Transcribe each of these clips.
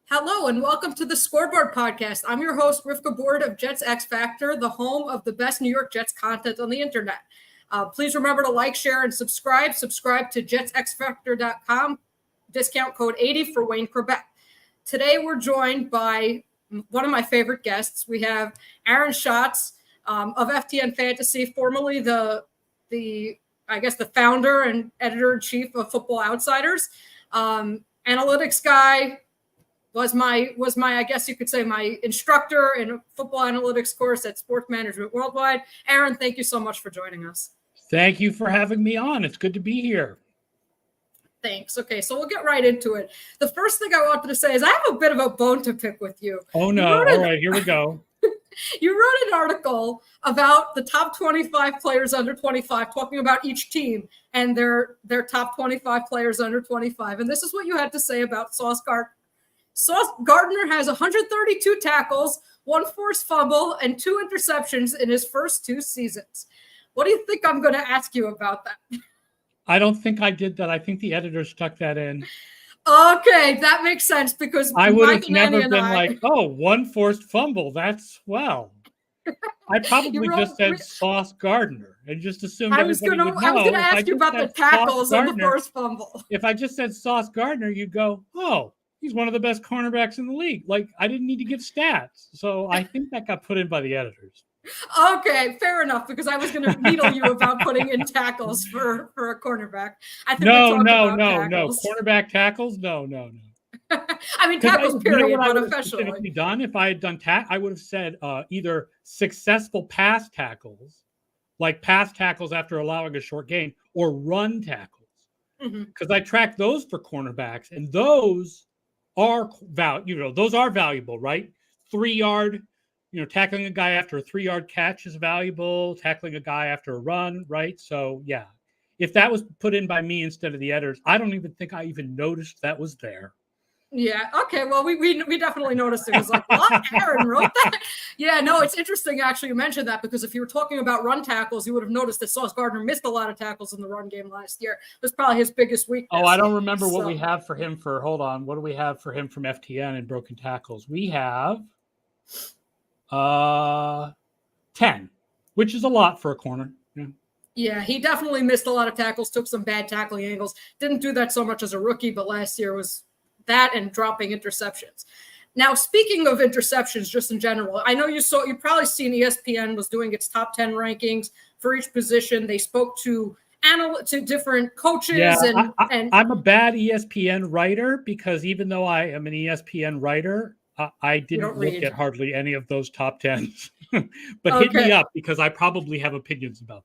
Hello and welcome to the Scoreboard Podcast. I'm your host, Rivka Boord of Jets X Factor, the home of the best New York Jets content on the internet. Please remember to like, share, and subscribe. Subscribe to jetsxfactor.com, discount code 80 for Wayne Quebec. Today we're joined by one of my favorite guests. We have Aaron Schatz of FTN Fantasy, formerly the founder and editor-in-chief of Football Outsiders. Analytics guy. Was my, I guess you could say, my instructor in a football analytics course at Sports Management Worldwide. Aaron, thank you so much for joining us. Thank you for having me on. It's good to be here. Thanks. Okay, so we'll get right into it. The first thing I wanted to say is I have a bit of a bone to pick with you. Oh, no. All right, here we go. You wrote an article about the top 25 players under 25, talking about each team and their top 25 players under 25. And this is what you had to say about Sauce Gardner. Sauce Gardner has 132 tackles, 1 forced fumble, and 2 interceptions in his first 2 seasons. What do you think I'm going to ask you about that? I don't think I did that. I think the editor stuck that in. Okay, that makes sense because I would have never been like, 1 forced fumble. That's, well. I probably just said Sauce Gardner and just assumed I was going to ask you about the tackles and the forced fumble. If I just said Sauce Gardner, you'd go, he's one of the best cornerbacks in the league. Like, I didn't need to give stats. So I think that got put in by the editors. Okay, fair enough, because I was going to needle you about putting in tackles for a cornerback. I think no. Cornerback tackles? No. I mean, tackles, period, but officially. Done. If I had done I would have said either successful pass tackles, like pass tackles after allowing a short gain, or run tackles. Because I track those for cornerbacks, and those are valuable, right? 3-yard, tackling a guy after a 3-yard catch is valuable. Tackling a guy after a run, right? So yeah, if that was put in by me instead of the editors, I don't even think I even noticed that was there. Yeah. Okay. Well, we definitely noticed it. It was like, what? Aaron wrote that? Yeah. No, it's interesting actually you mentioned that, because if you were talking about run tackles, you would have noticed that Sauce Gardner missed a lot of tackles in the run game last year. It was probably his biggest weakness. Oh, I don't remember what we have for him what do we have for him from FTN and broken tackles? We have 10, which is a lot for a corner. Yeah, he definitely missed a lot of tackles, took some bad tackling angles. Didn't do that so much as a rookie, but last year was that and dropping interceptions. Now, speaking of interceptions, just in general, I know you've probably seen ESPN was doing its top 10 rankings for each position. They spoke to different coaches. Yeah, I'm a bad ESPN writer, because even though I am an ESPN writer, I didn't look at hardly any of those top 10s. But okay. Hit me up, because I probably have opinions about them.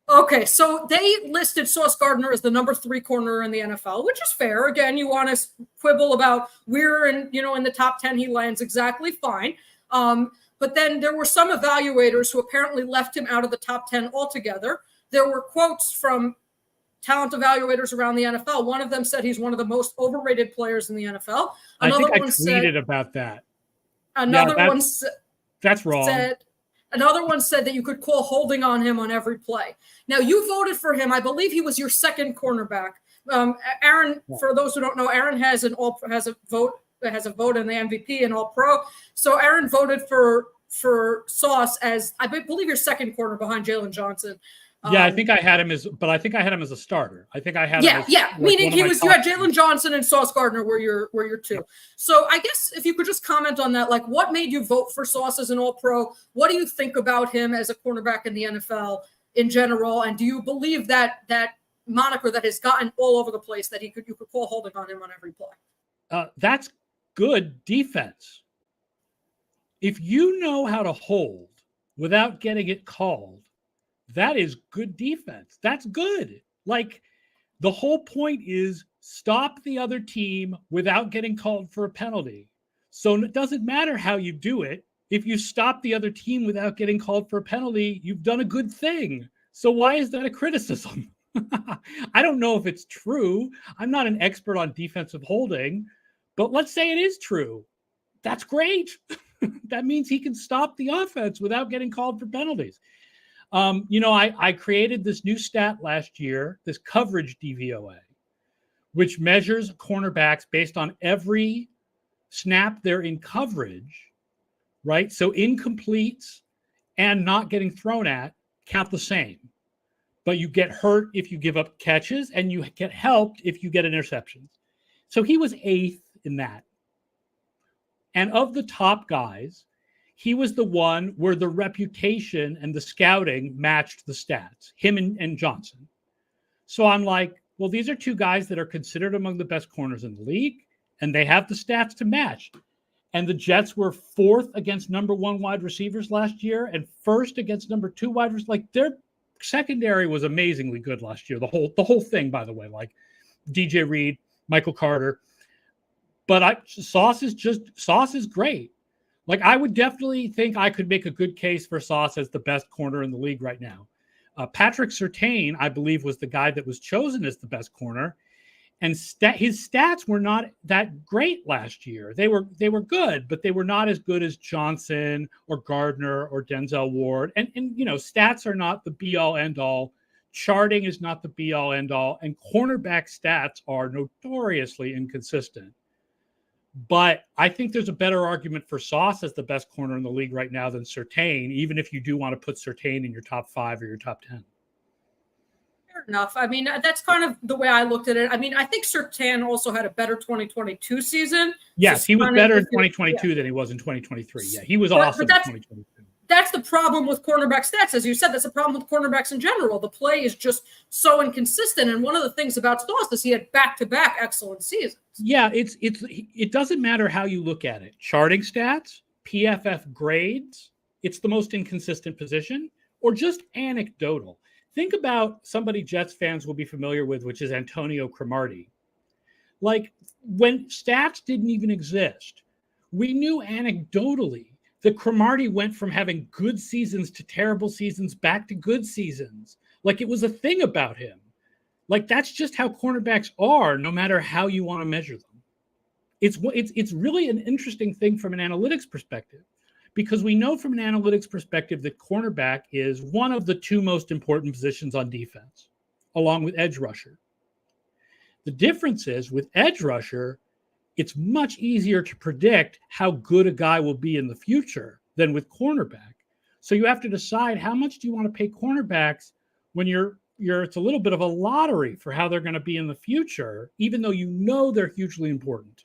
Okay, so they listed Sauce Gardner as the number 3 corner in the NFL, which is fair. Again, you want to quibble about where in the top 10 he lands, exactly fine. But then there were some evaluators who apparently left him out of the top 10 altogether. There were quotes from talent evaluators around the NFL. One of them said he's one of the most overrated players in the NFL. Another I tweeted about that. That's wrong. Another one said that you could call holding on him on every play. Now, you voted for him. I believe he was your second cornerback. Aaron, for those who don't know, Aaron has a vote in the MVP and All-Pro. So Aaron voted for Sauce as, I believe, your second corner behind Jalen Johnson. Yeah, I think I had him as a starter. I think I had him as, meaning you had Jalen Johnson and Sauce Gardner were your two. So I guess if you could just comment on that, like what made you vote for Sauce as an All-Pro? What do you think about him as a cornerback in the NFL in general? And do you believe that moniker that has gotten all over the place, that you could call holding on him on every play? That's good defense. If you know how to hold without getting it called, that is good defense. That's good. Like, the whole point is stop the other team without getting called for a penalty. So it doesn't matter how you do it. If you stop the other team without getting called for a penalty, you've done a good thing. So why is that a criticism? I don't know if it's true. I'm not an expert on defensive holding, but let's say it is true. That's great. That means he can stop the offense without getting called for penalties. I created this new stat last year, this coverage DVOA, which measures cornerbacks based on every snap they're in coverage, right? So incompletes and not getting thrown at count the same. But you get hurt if you give up catches, and you get helped if you get interceptions. So he was 8th in that. And of the top guys, he was the one where the reputation and the scouting matched the stats, him and Johnson. So I'm like, well, these are two guys that are considered among the best corners in the league, and they have the stats to match. And the Jets were 4th against number 1 wide receivers last year and 1st against number 2 wide receivers. Like, their secondary was amazingly good last year. The whole thing, by the way, like DJ Reed, Michael Carter. But Sauce is great. Like, I would definitely think I could make a good case for Sauce as the best corner in the league right now. Patrick Surtain, I believe, was the guy that was chosen as the best corner. And his stats were not that great last year. They were good, but they were not as good as Johnson or Gardner or Denzel Ward. And stats are not the be-all, end-all. Charting is not the be-all, end-all. And cornerback stats are notoriously inconsistent. But I think there's a better argument for Sauce as the best corner in the league right now than Surtain, even if you do want to put Surtain in your top 5 or your top 10. Fair enough. I mean, that's kind of the way I looked at it. I mean, I think Surtain also had a better 2022 season. Yes, he was better in 2022 than he was in 2023. Yeah, he was awesome in 2022. That's the problem with cornerback stats. As you said, that's the problem with cornerbacks in general. The play is just so inconsistent. And one of the things about Sauce is he had back-to-back excellent seasons. Yeah, it doesn't matter how you look at it. Charting stats, PFF grades, it's the most inconsistent position, or just anecdotal. Think about somebody Jets fans will be familiar with, which is Antonio Cromartie. Like, when stats didn't even exist, we knew anecdotally that Cromartie went from having good seasons to terrible seasons back to good seasons. Like, it was a thing about him. Like, that's just how cornerbacks are, no matter how you want to measure them. It's really an interesting thing from an analytics perspective, because we know from an analytics perspective that cornerback is one of the 2 most important positions on defense, along with edge rusher. The difference is with edge rusher, it's much easier to predict how good a guy will be in the future than with cornerback. So you have to decide, how much do you want to pay cornerbacks when it's a little bit of a lottery for how they're going to be in the future, even though you know they're hugely important.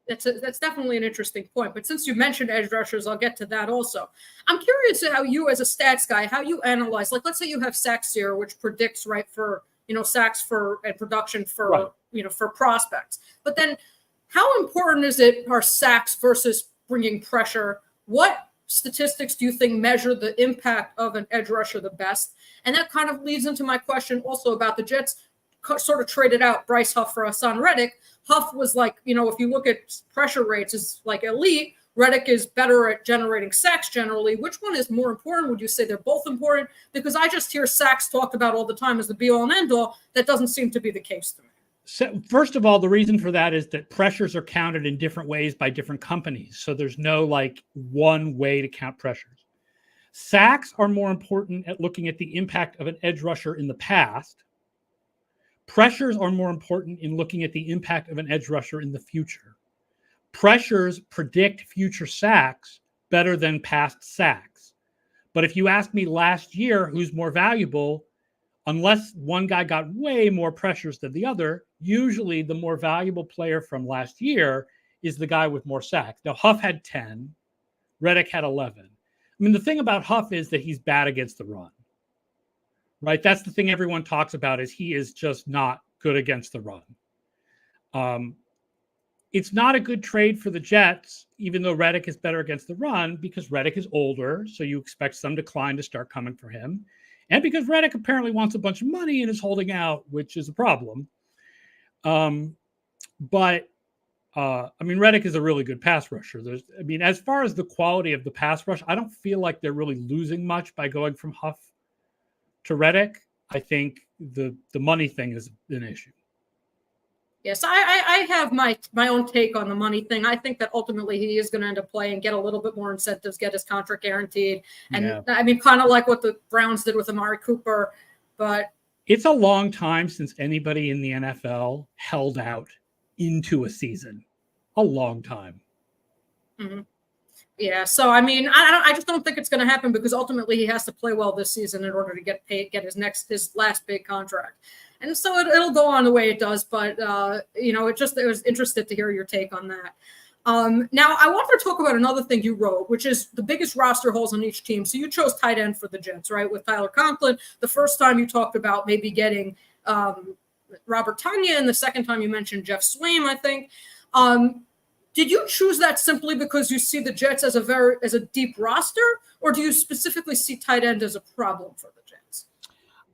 That's definitely an interesting point. But since you mentioned edge rushers, I'll get to that also. I'm curious how you, as a stats guy, how you analyze, like, let's say you have sacks here, which predicts, right, for, sacks for and production for, right, for prospects. But then how important are sacks versus bringing pressure? What statistics do you think measure the impact of an edge rusher the best? And that kind of leads into my question also about the Jets sort of traded out Bryce Huff for Hassan Reddick. Huff was like, if you look at pressure rates, is like elite. Reddick is better at generating sacks generally. Which one is more important? Would you say they're both important? Because I just hear sacks talked about all the time as the be-all and end-all. That doesn't seem to be the case to me. So first of all, the reason for that is that pressures are counted in different ways by different companies. So there's no one way to count pressures. Sacks are more important at looking at the impact of an edge rusher in the past. Pressures are more important in looking at the impact of an edge rusher in the future. Pressures predict future sacks better than past sacks. But if you ask me last year who's more valuable, unless one guy got way more pressures than the other, usually the more valuable player from last year is the guy with more sacks. Now, Huff had 10. Reddick had 11. I mean, the thing about Huff is that he's bad against the run. Right? That's the thing everyone talks about, is he is just not good against the run. It's not a good trade for the Jets, even though Reddick is better against the run, because Reddick is older, so you expect some decline to start coming for him. And because Reddick apparently wants a bunch of money and is holding out, which is a problem. But Reddick is a really good pass rusher. As far as the quality of the pass rush, I don't feel like they're really losing much by going from Huff to Reddick. I think the money thing is an issue. Yes, I have my own take on the money thing. I think that ultimately he is going to end up playing, get a little bit more incentives, get his contract guaranteed. And kind of like what the Browns did with Amari Cooper. But it's a long time since anybody in the NFL held out into a season. a long time. Mm-hmm. Yeah, so I mean, I just don't think it's going to happen because ultimately he has to play well this season in order to get paid, get his last big contract, and so it'll go on the way it does. But it was interested to hear your take on that. Now I want to talk about another thing you wrote, which is the biggest roster holes on each team. So you chose tight end for the Jets, right? With Tyler Conklin. The first time you talked about maybe getting Robert Tonyan, and the second time you mentioned Jeff Swaim, I think. Did you choose that simply because you see the Jets as a deep roster, or do you specifically see tight end as a problem for the Jets?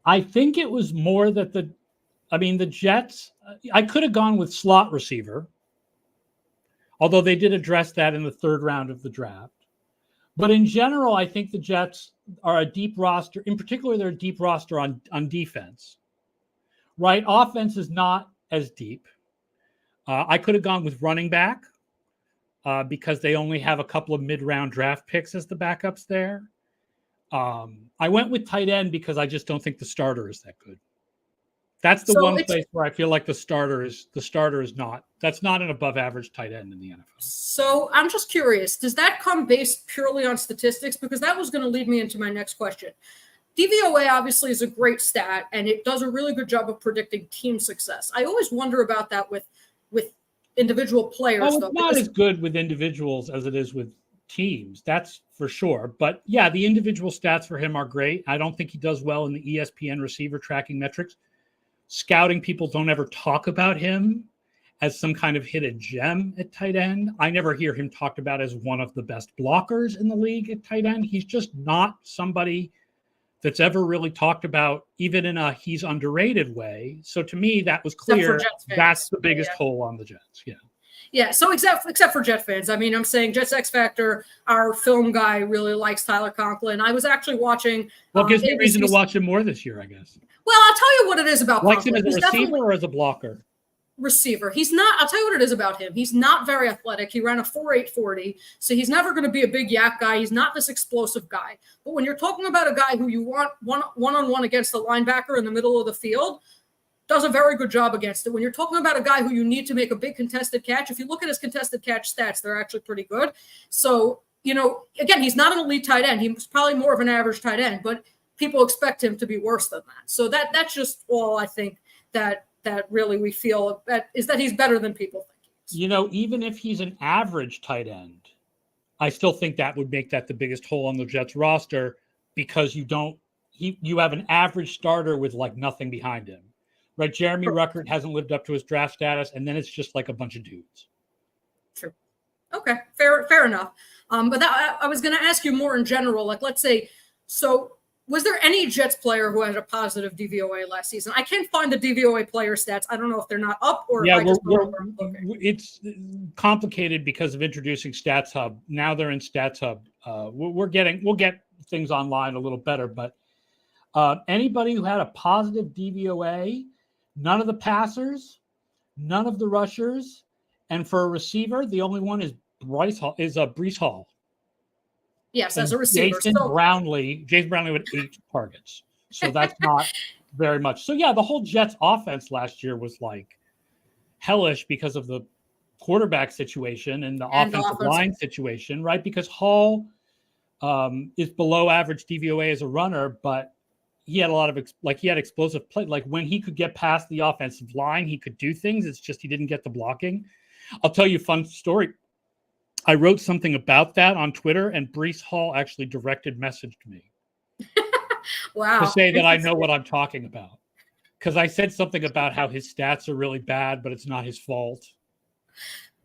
I think it was more that the Jets, I could have gone with slot receiver, although they did address that in the third round of the draft. But in general, I think the Jets are a deep roster. In particular, they're a deep roster on defense, right? Offense is not as deep. I could have gone with running back. Because they only have a couple of mid-round draft picks as the backups there. I went with tight end because I just don't think the starter is that good. That's the one place where I feel like the starter is not. That's not an above-average tight end in the NFL. So I'm just curious, does that come based purely on statistics? Because that was going to lead me into my next question. DVOA obviously is a great stat, and it does a really good job of predicting team success. I always wonder about that with individual players. Oh, it's not as good with individuals as it is with teams. That's for sure. But yeah, the individual stats for him are great. I don't think he does well in the ESPN receiver tracking metrics. Scouting people don't ever talk about him as some kind of hidden gem at tight end. I never hear him talked about as one of the best blockers in the league at tight end. He's just not somebody that's ever really talked about, even in a he's underrated way. So to me, that was clear. That's the biggest hole on the Jets. Yeah. Yeah. So except for Jet fans, I mean, I'm saying Jets X Factor, our film guy really likes Tyler Conklin. I was actually watching. Well, it gives me reason to watch him more this year, I guess. Well, I'll tell you what it is about Likes Conklin. him as a receiver or as a blocker? Receiver. He's not, I'll tell you what it is about him. He's not very athletic. He ran a 4.8 40, so he's never going to be a big yak guy. He's not this explosive guy. But when you're talking about a guy who you want one-on-one against the linebacker in the middle of the field, does a very good job against it. When you're talking about a guy who you need to make a big contested catch, if you look at his contested catch stats, they're actually pretty good. So, again, he's not an elite tight end. He's probably more of an average tight end, but people expect him to be worse than that. So that's just all I think that really we feel that he's better than people think. Even if he's an average tight end, I still think that would make that the biggest hole on the Jets roster because you have an average starter with like nothing behind him, right? Jeremy Ruckert hasn't lived up to his draft status, and then it's just like a bunch of dudes. True. Okay, fair enough. But I was going to ask you more in general, like let's say, so was there any Jets player who had a positive DVOA last season? I can't find the DVOA player stats. I don't know if they're not up or yeah, it's complicated because of introducing Stats Hub. Now they're in Stats Hub. We'll get things online a little better, but anybody who had a positive DVOA, none of the passers, none of the rushers, and for a receiver, the only one is Breece Hall. Yes, as a receiver. Jason Brownlee with 8 targets. So that's not very much. So, yeah, the whole Jets offense last year was like hellish because of the quarterback situation and the offensive line situation, right? Because Hall is below average DVOA as a runner, but he had a lot of he had explosive play. Like when he could get past the offensive line, he could do things. It's just he didn't get the blocking. I'll tell you a fun story. I wrote something about that on Twitter, and Breece Hall actually directed messaged me. Wow. To say that I know what I'm talking about. Because I said something about how his stats are really bad, but it's not his fault.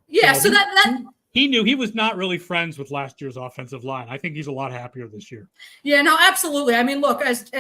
Yeah, so he knew he was not really friends with last year's offensive line. I think he's a lot happier this year. Yeah, no, absolutely. I mean, look, as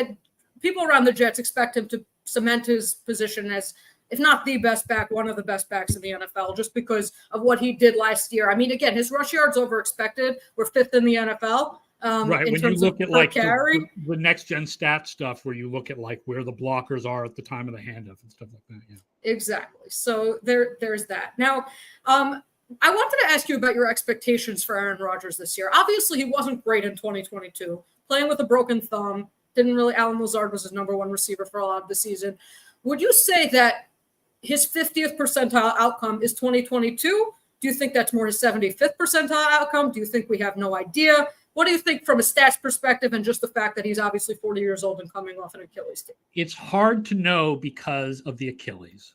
people around the Jets expect him to cement his position as, if not the best back, one of the best backs in the NFL, just because of what he did last year. I mean, again, his rush yards over expected were 5th in the NFL. Right. When you look at like the next gen stat stuff, where you look at like where the blockers are at the time of the handoff and stuff like that. Yeah. Exactly. So there's that. Now, I wanted to ask you about your expectations for Aaron Rodgers this year. Obviously, he wasn't great in 2022, playing with a broken thumb. Alan Lazard was his number one receiver for a lot of the season. Would you say that his 50th percentile outcome is 2022, Do you think that's more his 75th percentile outcome? Do you think we have no idea? What do you think from a stats perspective and just the fact that he's obviously 40 years old and coming off an Achilles tear? It's hard to know because of the Achilles.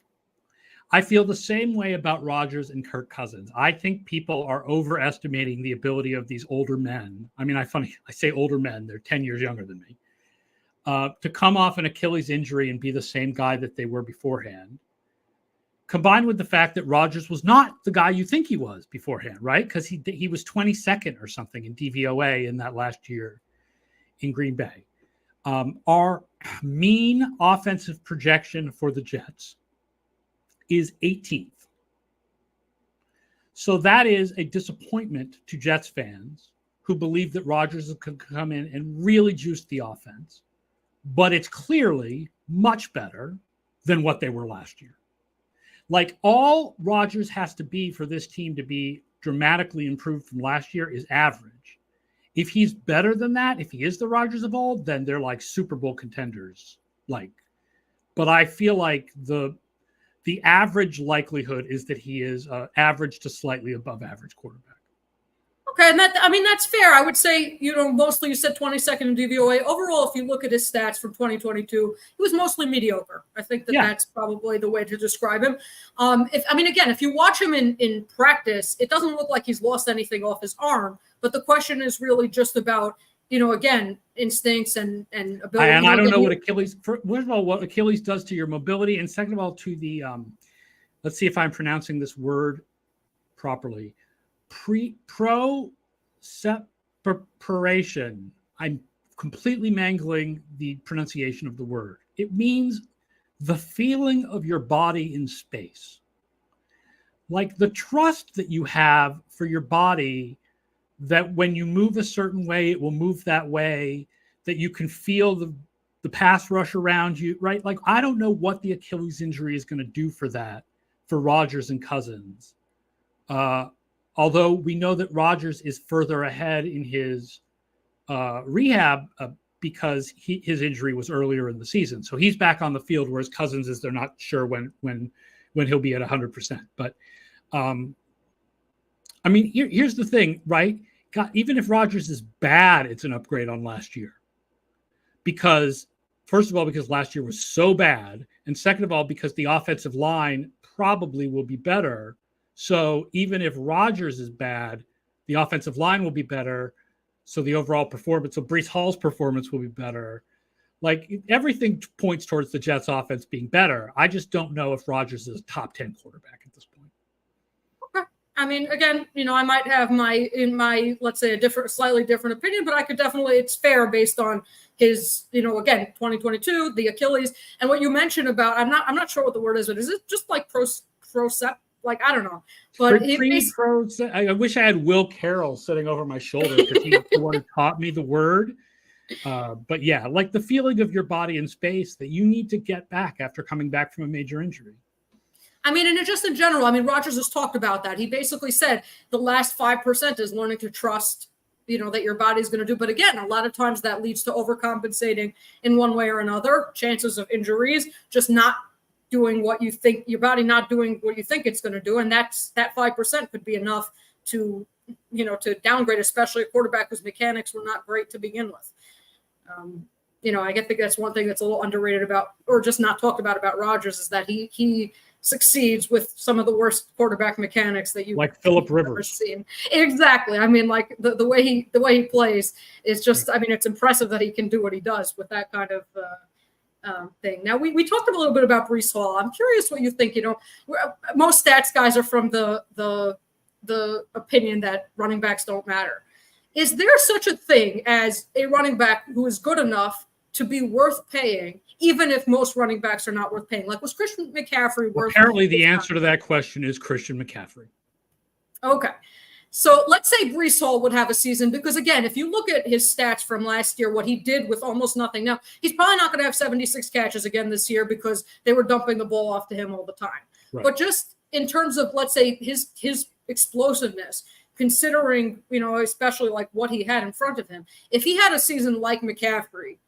I feel the same way about Rodgers and Kirk Cousins. I think people are overestimating the ability of these older men. I mean, I say older men, they're 10 years younger than me, to come off an Achilles injury and be the same guy that they were beforehand. Combined with the fact that Rodgers was not the guy you think he was beforehand, right? Because he was 22nd or something in DVOA in that last year in Green Bay. Our mean offensive projection for the Jets is 18th. So that is a disappointment to Jets fans who believe that Rodgers could come in and really juice the offense. But it's clearly much better than what they were last year. Like, all Rodgers has to be for this team to be dramatically improved from last year is average. If he's better than that, if he is the Rodgers of old, then they're like Super Bowl contenders. But I feel like the average likelihood is that he is average to slightly above average quarterback. Okay, and that's fair. I would say, mostly you said 22nd in DVOA. Overall, if you look at his stats from 2022, he was mostly mediocre. I think that's probably the way to describe him. If you watch him in practice, it doesn't look like he's lost anything off his arm. But the question is really just about, again, instincts and ability. And I don't know what Achilles, first of all, what Achilles does to your mobility. And second of all, to the, let's see if I'm pronouncing this word properly. Proseparation. I'm completely mangling the pronunciation of the word. It means the feeling of your body in space. Like the trust that you have for your body, that when you move a certain way, it will move that way, that you can feel the pass rush around you, right? Like, I don't know what the Achilles injury is going to do for that, for Rodgers and Cousins. Although we know that Rodgers is further ahead in his rehab because his injury was earlier in the season. So he's back on the field, whereas Cousins they're not sure when he'll be at 100%. But here's the thing, right? God, even if Rodgers is bad, it's an upgrade on last year. Because, first of all, because last year was so bad. And second of all, because the offensive line probably will be better. So even if Rodgers is bad, the offensive line will be better. So the overall performance, so Breece Hall's performance will be better. Like, everything points towards the Jets offense being better. I just don't know if Rodgers is a top 10 quarterback at this point. Okay. I mean, again, I might have let's say slightly different opinion, but I could definitely, it's fair based on his, again, 2022, the Achilles, and what you mentioned about, I'm not sure what the word is, but is it just like prosep? Like, I don't know. But I wish I had Will Carroll sitting over my shoulder because he's the one who taught me the word. But yeah, like the feeling of your body in space that you need to get back after coming back from a major injury. I mean, and just in general, Rodgers has talked about that. He basically said the last 5% is learning to trust, that your body's going to do. But again, a lot of times that leads to overcompensating in one way or another, chances of injuries, just not doing what you think, your body not doing what you think it's going to do. And that 5% could be enough to, to downgrade, especially a quarterback whose mechanics were not great to begin with. I think that's one thing that's a little underrated about, or just not talked about Rodgers, is that he succeeds with some of the worst quarterback mechanics that you like Phillip Rivers seen. Exactly. I mean, like the way he plays is just, it's impressive that he can do what he does with that kind of, thing. Now, we talked a little bit about Breece Hall. I'm curious what you think. Most stats guys are from the opinion that running backs don't matter. Is there such a thing as a running back who is good enough to be worth paying, even if most running backs are not worth paying? Like, was Christian McCaffrey worth? Apparently, the answer to that question is Christian McCaffrey. Okay. So let's say Breece Hall would have a season, because again, if you look at his stats from last year, what he did with almost nothing. Now, he's probably not going to have 76 catches again this year because they were dumping the ball off to him all the time. Right. But just in terms of, let's say, his explosiveness, considering, especially like what he had in front of him, if he had a season like McCaffrey,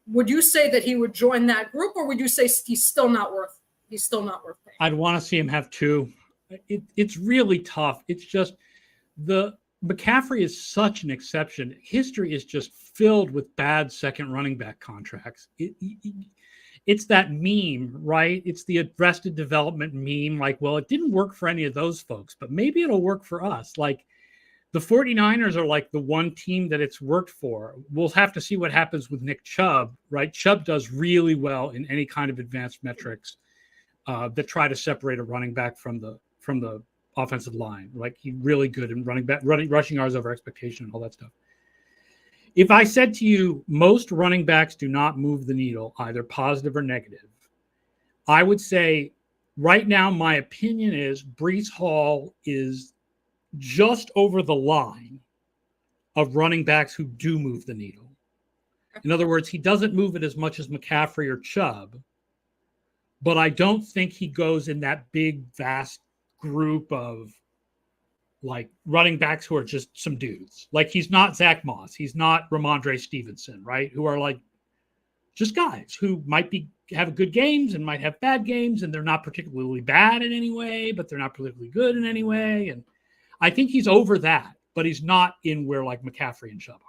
would you say that he would join that group, or would you say he's still not worth paying? I'd want to see him have two. it's really tough. It's just the McCaffrey is such an exception. History is just filled with bad second running back contracts. It's that meme, right? It's the arrested development meme. Like, well, it didn't work for any of those folks, but maybe it'll work for us. Like, the 49ers are like the one team that it's worked for. We'll have to see what happens with Nick Chubb, right? Chubb does really well in any kind of advanced metrics that try to separate a running back from the offensive line. Like, he's really good in rushing yards over expectation and all that stuff. If I said to you, most running backs do not move the needle, either positive or negative, I would say right now, my opinion is Breece Hall is just over the line of running backs who do move the needle. In other words, he doesn't move it as much as McCaffrey or Chubb, but I don't think he goes in that big, vast group of like running backs who are just some dudes. Like, he's not Zach Moss. He's not Ramondre Stevenson, right? Who are like just guys who might have good games and might have bad games, and they're not particularly bad in any way, but they're not particularly good in any way. And I think he's over that, but he's not in where like McCaffrey and Chubb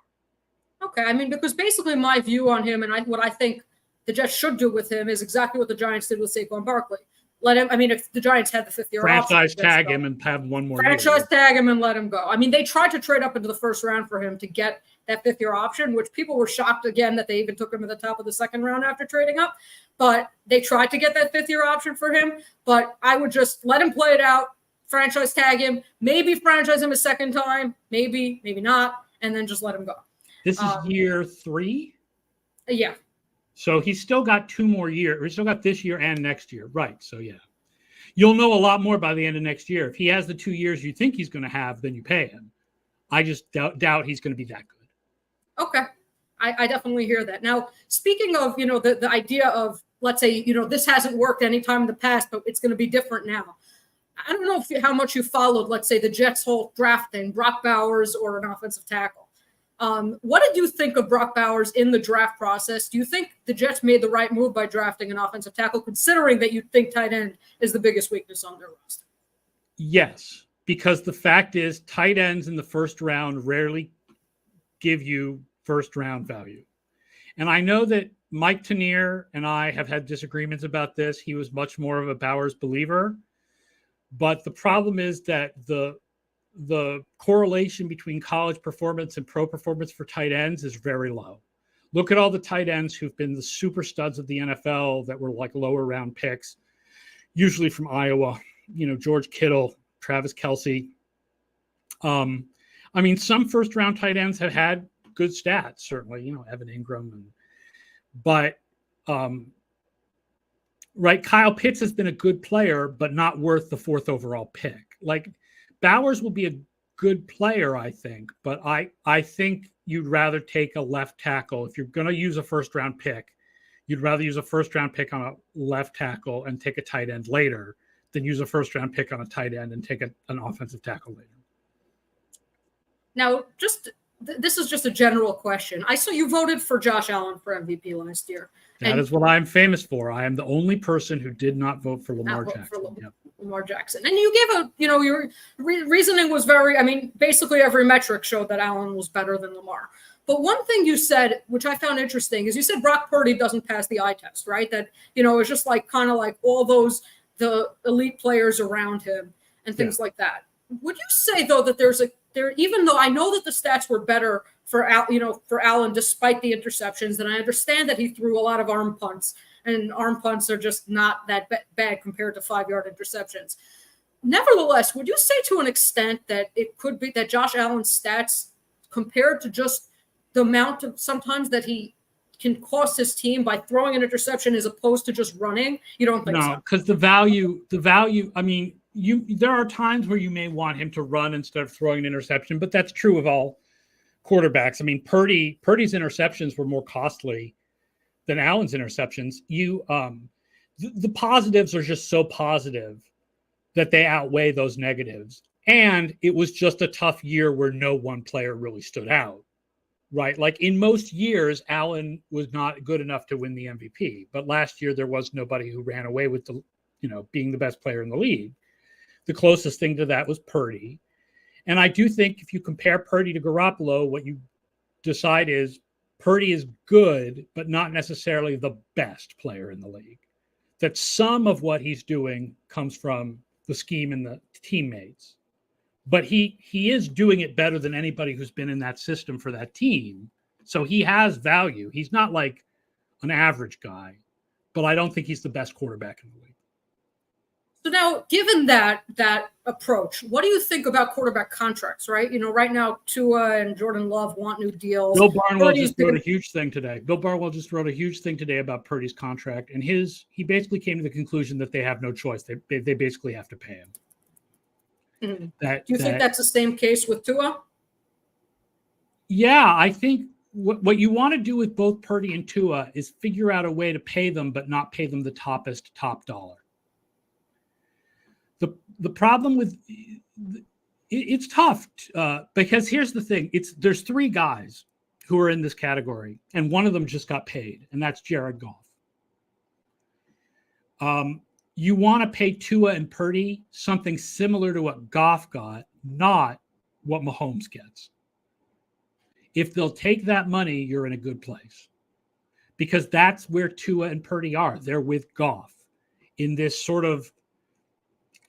are. Okay. I mean, because basically my view on him and what I think the Jets should do with him is exactly what the Giants did with Saquon Barkley. Let him, I mean, if the Giants had the fifth-year franchise tag him and have one more franchise tag him and let him go. I mean, they tried to trade up into the first round for him to get that fifth-year option, which people were shocked again that they even took him at the top of the second round after trading up. But they tried to get that fifth-year option for him. But I would just let him play it out, franchise tag him, maybe franchise him a second time, maybe not, and then just let him go. This is year 3? Yeah. So he's still got 2 more years. He's still got this year and next year. Right. So, yeah. You'll know a lot more by the end of next year. If he has the 2 years you think he's going to have, then you pay him. I just doubt he's going to be that good. Okay. I definitely hear that. Now, speaking of, the idea of, let's say, this hasn't worked any time in the past, but it's going to be different now. I don't know how much you followed, let's say, the Jets' whole draft thing, Brock Bowers or an offensive tackle. What did you think of Brock Bowers in the draft process? Do you think the Jets made the right move by drafting an offensive tackle, considering that you think tight end is the biggest weakness on their roster? Yes, because the fact is tight ends in the first round rarely give you first round value. And I know that Mike Tanier and I have had disagreements about this. He was much more of a Bowers believer. But the problem is that the correlation between college performance and pro performance for tight ends is very low. Look at all the tight ends who've been the super studs of the NFL that were like lower round picks, usually from Iowa, George Kittle, Travis Kelce. I mean, some first round tight ends have had good stats, certainly, Evan Ingram. But Kyle Pitts has been a good player, but not worth the 4th overall pick. Like, Bowers will be a good player, I think, but I think you'd rather take a left tackle. If you're going to use a first-round pick, you'd rather use a first-round pick on a left tackle and take a tight end later than use a first-round pick on a tight end and take an offensive tackle later. Now, this is just a general question. I saw you voted for Josh Allen for MVP last year. That is what I'm famous for. I am the only person who did not vote for Lamar Jackson. Lamar Jackson. And you gave your reasoning was basically every metric showed that Allen was better than Lamar. But one thing you said, which I found interesting, is you said Brock Purdy doesn't pass the eye test, right? That, it's just like kind of like all the elite players around him and things like that. Would you say, though, that even though I know that the stats were better for Allen despite the interceptions, and I understand that he threw a lot of arm punts, and arm punts are just not that bad compared to 5-yard interceptions. Nevertheless, would you say to an extent that it could be that Josh Allen's stats compared to just the amount of sometimes that he can cost his team by throwing an interception as opposed to just running? You don't think so? No, because the value, I mean, there are times where you may want him to run instead of throwing an interception, but that's true of all quarterbacks. I mean, Purdy's interceptions were more costly than Allen's interceptions. The positives are just so positive that they outweigh those negatives. And it was just a tough year where no one player really stood out, right? Like in most years, Allen was not good enough to win the MVP, but last year there was nobody who ran away with being the best player in the league. The closest thing to that was Purdy. And I do think if you compare Purdy to Garoppolo, what you decide is Purdy is good, but not necessarily the best player in the league. That some of what he's doing comes from the scheme and the teammates. But he is doing it better than anybody who's been in that system for that team. So he has value. He's not like an average guy, but I don't think he's the best quarterback in the league. So now, given that approach, what do you think about quarterback contracts, right? You know, right now, Tua and Jordan Love want new deals. Bill Barnwell just wrote a huge thing today. Bill Barnwell just wrote a huge thing today about Purdy's contract, and he basically came to the conclusion that they have no choice. They basically have to pay him. Mm-hmm. Do you think that's the same case with Tua? Yeah, I think what you want to do with both Purdy and Tua is figure out a way to pay them, but not pay them the top dollar. The problem with it's tough because here's the thing: there's three guys who are in this category, and one of them just got paid, and that's Jared Goff. You want to pay Tua and Purdy something similar to what Goff got, not what Mahomes gets. If they'll take that money, you're in a good place, because that's where Tua and Purdy are. They're with Goff in this sort of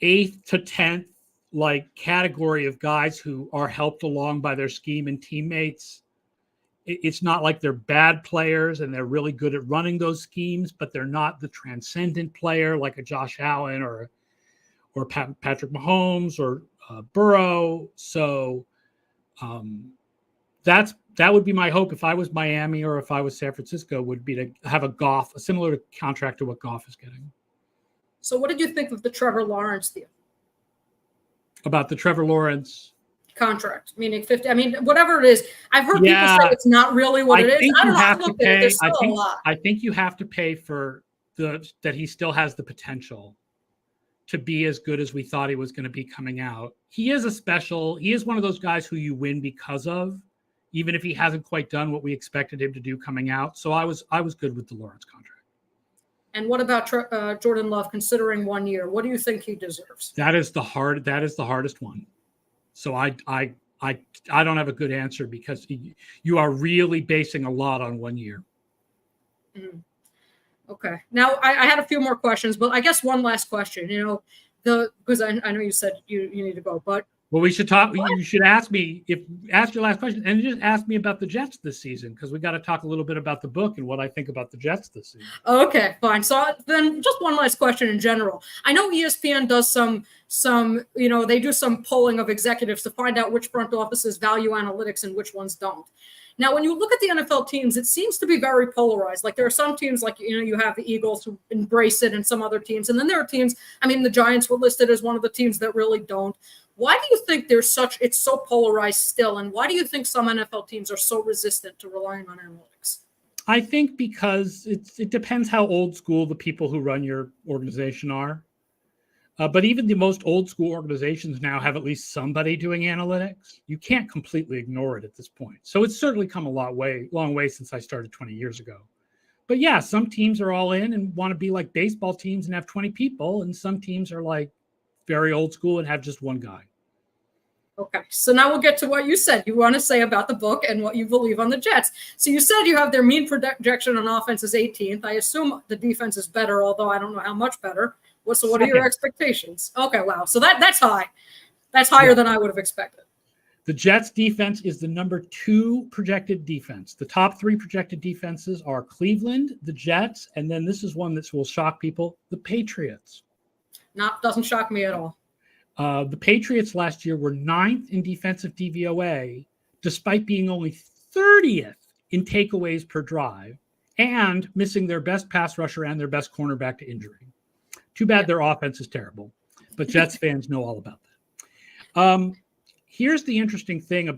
8th to 10th like category of guys who are helped along by their scheme and teammates. It's not like they're bad players and they're really good at running those schemes, but they're not the transcendent player like a Josh Allen or Patrick Mahomes or Burrow. So that would be my hope if I was Miami or if I was San Francisco, would be to have a similar contract to what Goff is getting. So what did you think of the Trevor Lawrence deal? About the Trevor Lawrence contract, meaning 50. I mean, whatever it is. I've heard people say it's not really what it is. I don't know. I looked at it. There's still a lot. I think you have to pay for that he still has the potential to be as good as we thought he was going to be coming out. He is one of those guys who you win because of, even if he hasn't quite done what we expected him to do coming out. So I was good with the Lawrence contract. And what about Jordan Love, considering 1 year? What do you think he deserves? That is the hardest one. So I don't have a good answer because you are really basing a lot on 1 year. Mm. Okay. Now I had a few more questions, but I guess one last question. You know, because I know you said you need to go, but. Well, we should talk. What? You should ask your last question, and just ask me about the Jets this season, because we got to talk a little bit about the book and what I think about the Jets this season. Okay, fine. So then, just one last question in general. I know ESPN does some they do some polling of executives to find out which front offices value analytics and which ones don't. Now, when you look at the NFL teams, it seems to be very polarized. Like there are some teams, like you have the Eagles who embrace it, and some other teams, and then there are teams. I mean, the Giants were listed as one of the teams that really don't. Why do you think it's so polarized still? And why do you think some NFL teams are so resistant to relying on analytics? I think because it depends how old school the people who run your organization are. But even the most old school organizations now have at least somebody doing analytics. You can't completely ignore it at this point. So it's certainly come a long way since I started 20 years ago. But yeah, some teams are all in and want to be like baseball teams and have 20 people. And some teams are like very old school and have just one guy. Okay, so now we'll get to what you said you want to say about the book and what you believe on the Jets. So you said you have their mean projection on offense is 18th. I assume the defense is better, although I don't know how much better. What are your expectations? Okay, wow. So that's high. That's higher than I would have expected. The Jets defense is the number 2 projected defense. The top 3 projected defenses are Cleveland, the Jets, and then this is one that will shock people, the Patriots. Doesn't shock me at all. The Patriots last year were 9th in defensive DVOA, despite being only 30th in takeaways per drive and missing their best pass rusher and their best cornerback to injury. Too bad their offense is terrible, but Jets fans know all about that. Here's the interesting thing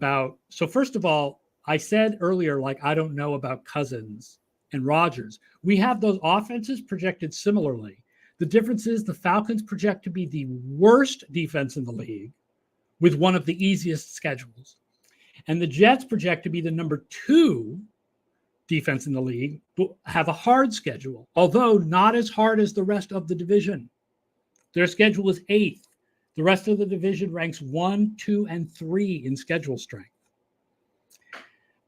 so first of all, I said earlier, I don't know about Cousins and Rodgers. We have those offenses projected similarly. The difference is the Falcons project to be the worst defense in the league with one of the easiest schedules. And the Jets project to be the number 2 defense in the league, but have a hard schedule, although not as hard as the rest of the division. Their schedule is 8th. The rest of the division ranks 1, 2, and 3 in schedule strength.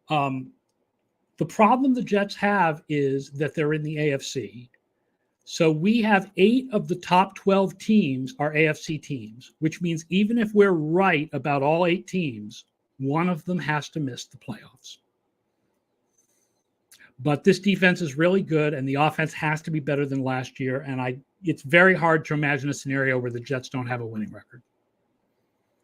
The problem the Jets have is that they're in the AFC. So we have 8 of the top 12 teams are AFC teams, which means even if we're right about all 8 teams, one of them has to miss the playoffs. But this defense is really good, and the offense has to be better than last year. And it's very hard to imagine a scenario where the Jets don't have a winning record.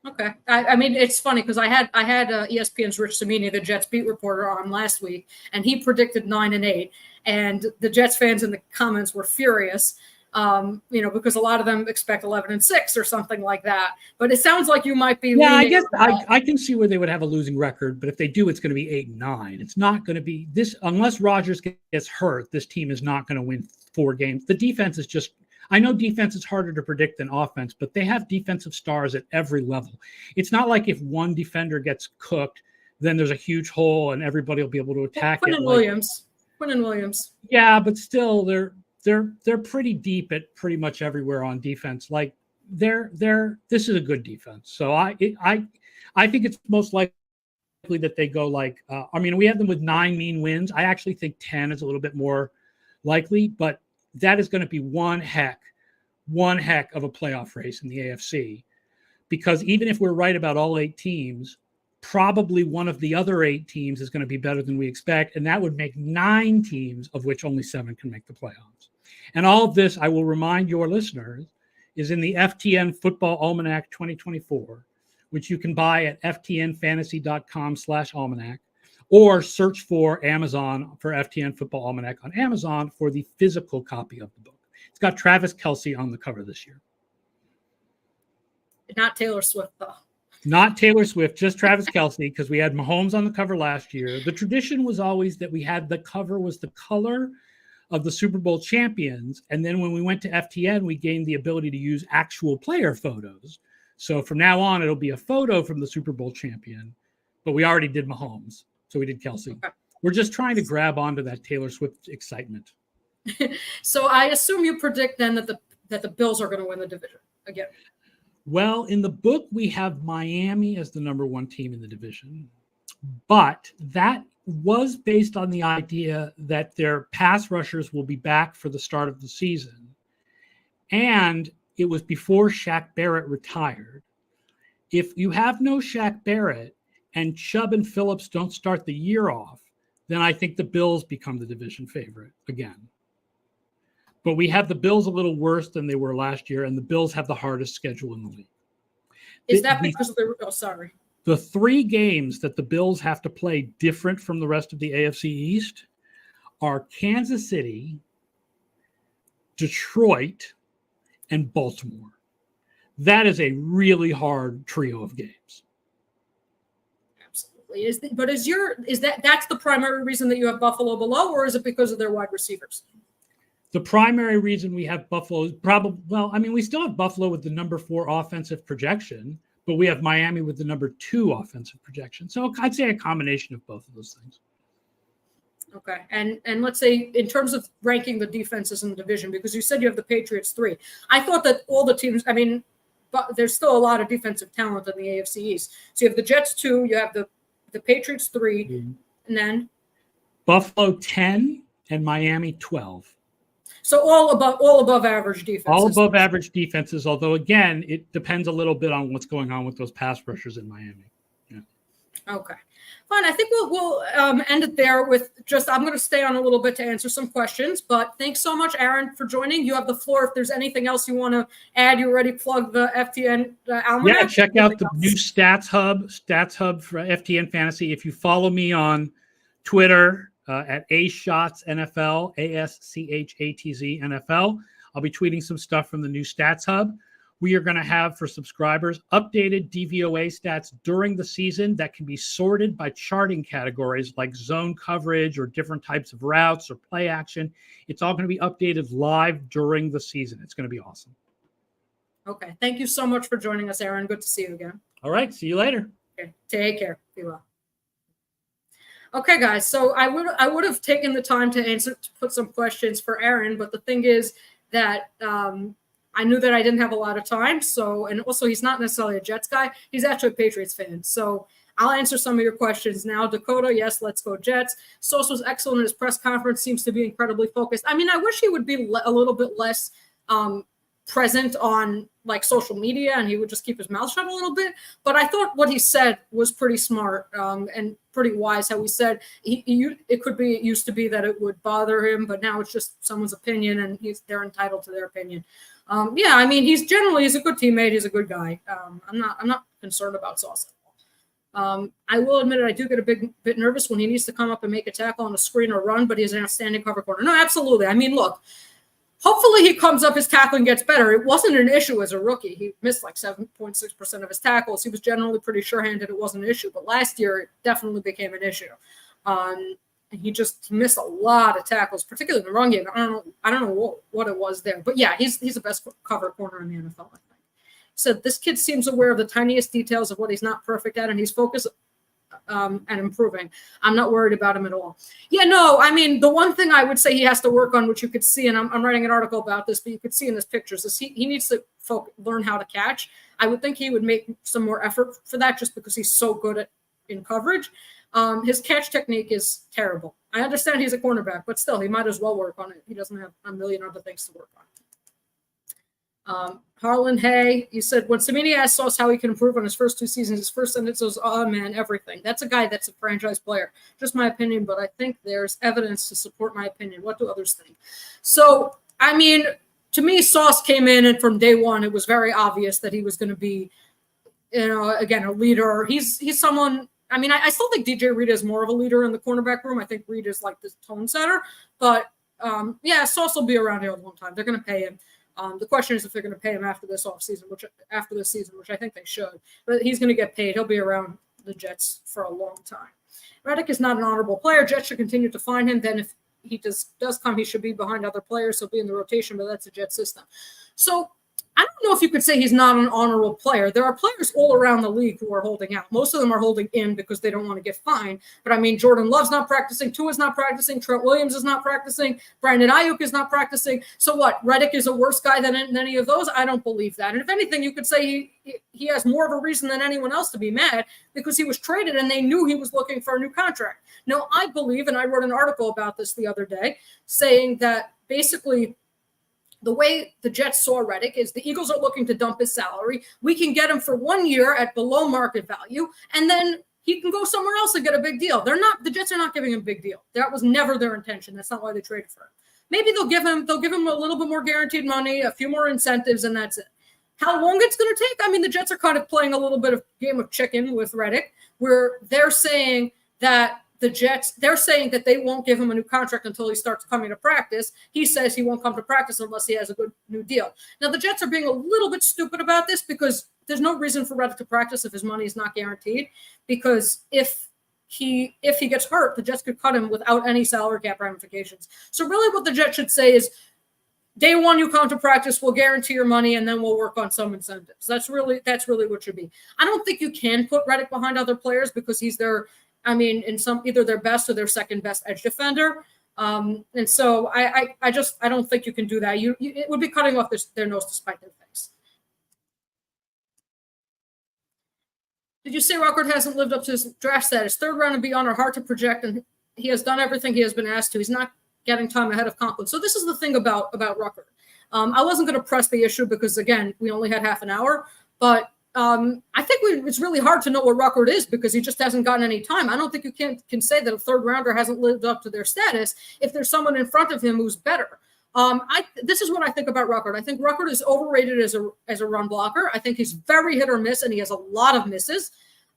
Okay. I mean, it's funny because I had ESPN's Rich Cimini, the Jets beat reporter, on last week, and he predicted 9-8. And the Jets fans in the comments were furious, because a lot of them expect 11-6 or something like that. But it sounds like you might be. Yeah, I guess I can see where they would have a losing record, but if they do, it's going to be 8-9. It's not going to be this unless Rodgers gets hurt. This team is not going to win 4 games. The defense is just. I know defense is harder to predict than offense, but they have defensive stars at every level. It's not like if one defender gets cooked, then there's a huge hole and everybody will be able to attack it. Quinn Williams. Yeah, but still, they're pretty deep at pretty much everywhere on defense. Like this is a good defense. So I think it's most likely that they go like. We have them with 9 mean wins. I actually think 10 is a little bit more likely, but. That is going to be one heck of a playoff race in the AFC, because even if we're right about all 8 teams, probably one of the other 8 teams is going to be better than we expect. And that would make 9 teams, of which only 7 can make the playoffs. And all of this, I will remind your listeners, is in the FTN Football Almanac 2024, which you can buy at ftnfantasy.com/almanac. Or search for Amazon for FTN Football Almanac on Amazon for the physical copy of the book. It's got Travis Kelce on the cover this year. Not Taylor Swift, though. Not Taylor Swift, just Travis Kelce, because we had Mahomes on the cover last year. The tradition was always that we had the cover was the color of the Super Bowl champions. And then when we went to FTN, we gained the ability to use actual player photos. So from now on, it'll be a photo from the Super Bowl champion, but we already did Mahomes. So we did Kelce. Okay. We're just trying to grab onto that Taylor Swift excitement. So I assume you predict then that the Bills are going to win the division again. Well, in the book, we have Miami as the number 1 team in the division. But that was based on the idea that their pass rushers will be back for the start of the season. And it was before Shaq Barrett retired. If you have no Shaq Barrett, and Chubb and Phillips don't start the year off, then I think the Bills become the division favorite again. But we have the Bills a little worse than they were last year, and the Bills have the hardest schedule in the league. Is that because of the 3 games that the Bills have to play different from the rest of the AFC East are Kansas City, Detroit, and Baltimore. That is a really hard trio of games. Is that's the primary reason that you have Buffalo below, or is it because of their wide receivers? The primary reason we have Buffalo is we still have Buffalo with the number 4 offensive projection, but we have Miami with the number 2 offensive projection. So I'd say a combination of both of those things. Okay. And let's say in terms of ranking the defenses in the division, because you said you have the Patriots 3. I thought that all the teams, but there's still a lot of defensive talent in the AFC East. So you have the Jets 2, you have the Patriots 3, and then Buffalo 10 and Miami 12. So all above average defenses. All above average defenses, although again, it depends a little bit on what's going on with those pass rushers in Miami. Yeah. Okay. Fine. I think we'll end it there with I'm going to stay on a little bit to answer some questions, but thanks so much, Aaron, for joining. You have the floor. If there's anything else you want to add, you already plugged the FTN Almanac. Yeah, check out the new Stats Hub for FTN Fantasy. If you follow me on Twitter at Schatz NFL, ASCHATZ NFL, I'll be tweeting some stuff from the new Stats Hub. We are going to have, for subscribers, updated DVOA stats during the season that can be sorted by charting categories like zone coverage or different types of routes or play action. It's all going to be updated live during the season. It's going to be awesome. Okay. Thank you so much for joining us, Aaron. Good to see you again. All right. See you later. Okay. Take care. Be well. Okay, guys. So I would have taken the time to put some questions for Aaron, but the thing is that I knew that I didn't have a lot of time. So, and also he's not necessarily a Jets guy. He's actually a Patriots fan. So I'll answer some of your questions now. Dakota, yes, let's go Jets. Sauce was excellent in his press conference, seems to be incredibly focused. I mean, I wish he would be a little bit less present on like social media and he would just keep his mouth shut a little bit. But I thought what he said was pretty smart and pretty wise. How he said it used to be that it would bother him, but now it's just someone's opinion and they're entitled to their opinion. Yeah, I mean, he's a good teammate. He's a good guy. I'm not concerned about Sauce. I will admit it, I do get a bit nervous when he needs to come up and make a tackle on a screen or run, but he's an outstanding cover corner. No, absolutely. I mean, look, hopefully he comes up, his tackling gets better. It wasn't an issue as a rookie. He missed like 7.6% of his tackles. He was generally pretty sure-handed. It wasn't an issue, but last year it definitely became an issue. And he missed a lot of tackles, particularly in the run game. I don't know what it was there, but yeah, he's the best cover corner in the NFL, I think. Said this kid seems aware of the tiniest details of what he's not perfect at, and he's focused and improving. I'm not worried about him at all. Yeah, no, I mean, the one thing I would say he has to work on, which you could see, and I'm writing an article about this, but you could see in his pictures, is he needs to learn how to catch. I would think he would make some more effort for that just because he's so good in coverage. His catch technique is terrible. I understand he's a cornerback, but still, he might as well work on it. He doesn't have a million other things to work on. Harlan Hay, you said, when Samini asked Sauce how he can improve on his first 2 seasons, his first sentence was, oh, man, everything. That's a guy that's a franchise player. Just my opinion, but I think there's evidence to support my opinion. What do others think? So, I mean, to me, Sauce came in, and from day one, it was very obvious that he was going to be, again, a leader. He's someone, I mean, I still think DJ Reed is more of a leader in the cornerback room. I think Reed is like the tone setter. But, yeah, Sauce will be around here a long time. They're going to pay him. The question is if they're going to pay him after this season, which I think they should. But he's going to get paid. He'll be around the Jets for a long time. Reddick is not an honorable player. Jets should continue to find him. Then if he does come, he should be behind other players. He'll be in the rotation, but that's a Jet system. So I don't know if you could say he's not an honorable player. There are players all around the league who are holding out. Most of them are holding in because they don't want to get fined. But, I mean, Jordan Love's not practicing. Tua's not practicing. Trent Williams is not practicing. Brandon Ayuk is not practicing. So what, Reddick is a worse guy than any of those? I don't believe that. And if anything, you could say he has more of a reason than anyone else to be mad because he was traded and they knew he was looking for a new contract. Now, I believe, and I wrote an article about this the other day, saying that basically – the way the Jets saw Reddick is the Eagles are looking to dump his salary. We can get him for 1 year at below market value, and then he can go somewhere else and get a big deal. The Jets are not giving him a big deal. That was never their intention. That's not why they traded for him. Maybe they'll give him a little bit more guaranteed money, a few more incentives, and that's it. How long it's going to take? I mean, the Jets are kind of playing a little bit of game of chicken with Reddick, where they're saying that they're saying that they won't give him a new contract until he starts coming to practice. He says he won't come to practice unless he has a good new deal. Now, the Jets are being a little bit stupid about this because there's no reason for Reddick to practice if his money is not guaranteed, because if he gets hurt, the Jets could cut him without any salary cap ramifications. So really what the Jets should say is, day one, you come to practice, we'll guarantee your money, and then we'll work on some incentives. That's really what should be. I don't think you can put Reddick behind other players because he's either their best or their second best edge defender. And so I don't think you can do that. It would be cutting off their nose to spite their face. Did you say Ruckert hasn't lived up to his draft status? Third round and beyond are hard to project, and he has done everything he has been asked to. He's not getting time ahead of Conklin. So this is the thing about Ruckert. I wasn't going to press the issue because, again, we only had half an hour, but I think it's really hard to know what Ruckert is because he just hasn't gotten any time. I don't think you can say that a third rounder hasn't lived up to their status if there's someone in front of him who's better. This is what I think about Ruckert. I think Ruckert is overrated as a run blocker. I think he's very hit or miss, and he has a lot of misses.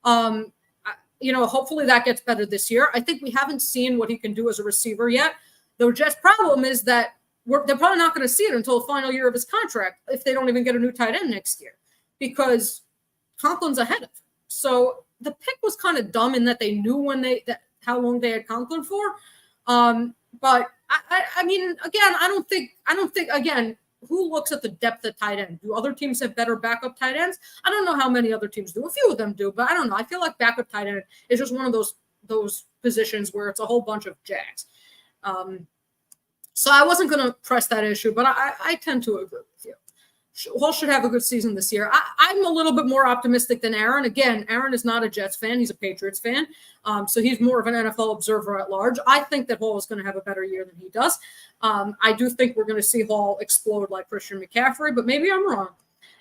Hopefully that gets better this year. I think we haven't seen what he can do as a receiver yet. The Jets' problem is that they're probably not going to see it until the final year of his contract if they don't even get a new tight end next year because Conklin's ahead of him. So the pick was kind of dumb in that they knew how long they had Conklin for. But I mean, again, I don't think again, who looks at the depth of tight end? Do other teams have better backup tight ends? I don't know how many other teams do. A few of them do, but I don't know. I feel like backup tight end is just one of those positions where it's a whole bunch of jacks. So I wasn't going to press that issue, but I tend to agree with you. Hall should have a good season this year. I'm a little bit more optimistic than Aaron. Again, Aaron is not a Jets fan. He's a Patriots fan. So he's more of an NFL observer at large. I think that Hall is going to have a better year than he does. I do think we're going to see Hall explode like Christian McCaffrey, but maybe I'm wrong.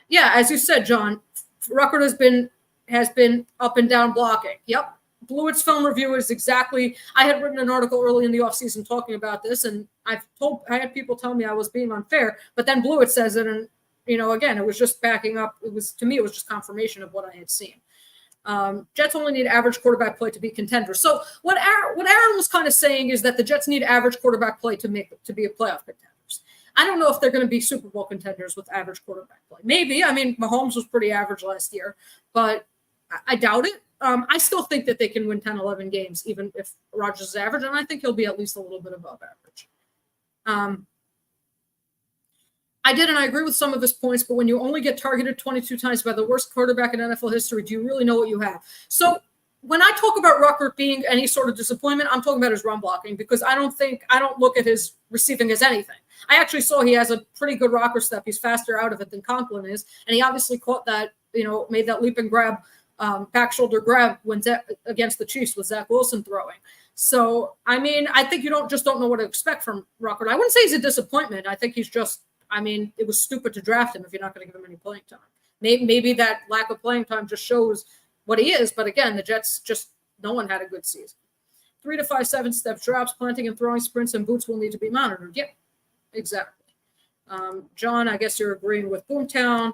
Yeah, as you said, John, Ruckert has been up and down blocking. Yep. Blewett's film review is exactly – I had written an article early in the offseason talking about this, and I had people tell me I was being unfair, but then Blewett says it, and, again, it was just backing up. To me, it was just confirmation of what I had seen. Jets only need average quarterback play to be contenders. So what Aaron was kind of saying is that the Jets need average quarterback play to be a playoff contenders. I don't know if they're going to be Super Bowl contenders with average quarterback play. Maybe. I mean, Mahomes was pretty average last year, but I doubt it. I still think that they can win 10, 11 games, even if Rodgers is average, and I think he'll be at least a little bit above average. I agree with some of his points, but when you only get targeted 22 times by the worst quarterback in NFL history, do you really know what you have? So when I talk about Ruckert being any sort of disappointment, I'm talking about his run blocking, because I don't look at his receiving as anything. I actually saw he has a pretty good rocker step. He's faster out of it than Conklin is, and he obviously caught that, made that leap and grab, back shoulder grab against the Chiefs with Zach Wilson throwing. So, I mean, I think you don't know what to expect from Ruckert. I wouldn't say he's a disappointment. I think he's just, it was stupid to draft him if you're not going to give him any playing time. Maybe that lack of playing time just shows what he is. But again, the Jets no one had a good season. 3 to 5 7-step drops, planting and throwing sprints and boots will need to be monitored. Yeah, exactly. John, I guess you're agreeing with Boomtown.